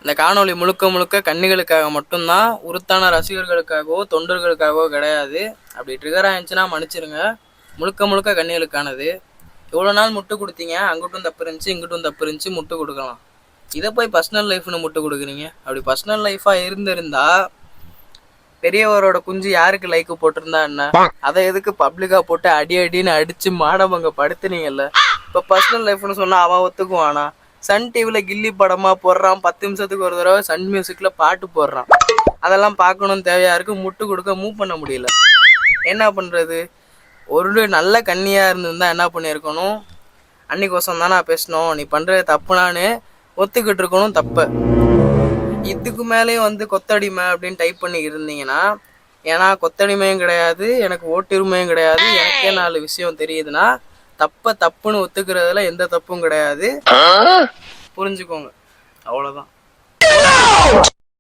இந்த காணொளி முழுக்க முழுக்க கன்னிகளுக்காக மட்டும்தான், உருத்தான ரசிகர்களுக்காகவோ தொண்டர்களுக்காகவோ கிடையாது. அப்படி ட்ரிகர் ஆயிடுச்சுன்னா மன்னிச்சிருங்க. முழுக்க முழுக்க கன்னிகளுக்கானது. இவ்வளோ நாள் முட்டு கொடுத்தீங்க, அங்கிட்டும் தப்பு இருந்துச்சு இங்கிட்டும் தப்பு இருந்துச்சு, முட்டு கொடுக்கலாம். இதை போய் பர்சனல் லைஃப்னு முட்டு கொடுக்குறீங்க. அப்படி பர்சனல் லைஃபாக இருந்திருந்தா பெரியவரோட குஞ்சு யாருக்கு லைக் போட்டிருந்தா என்ன? அதை எதுக்கு பப்ளிக்கா போட்டு அடி அடின்னு அடிச்சு மாடவங்க படுத்துனீங்கல்ல. இப்போ பர்சனல் லைஃப்னு சொன்னா அவன் ஒத்துக்குவானா? சன் டிவில கில்லி படமா போடுறான், 10 நிமிஷத்துக்கு ஒரு தடவை சன் மியூசிக்ல பாட்டு போடுறான். அதெல்லாம் பார்க்கணும் தேவையா இருக்கு, முட்டு கொடுக்க மூவ் பண்ண முடியல. என்ன பண்றது? ஒரு நல்ல கன்னியா இருந்திருந்தா என்ன பண்ணியிருக்கணும்? அன்னிக்கோசம் தானே பேசணும், நீ பண்றது தப்புனான்னு ஒத்துக்கிட்டு இருக்கணும் தப்ப. இதுக்கு மேலேயும் வந்து கொத்தடிமை அப்படின்னு டைப் பண்ணி இருந்தீங்கன்னா, ஏன்னா கொத்தடிமையும் கிடையாது, எனக்கு ஓட்டுரிமையும் கிடையாது, எனக்கே 4 விஷயம் தெரியுதுன்னா தப்புன்னு ஒத்துக்கிறதுல எந்த தப்பும் கிடையாது. புரிஞ்சுக்கோங்க, அவ்வளோதான்.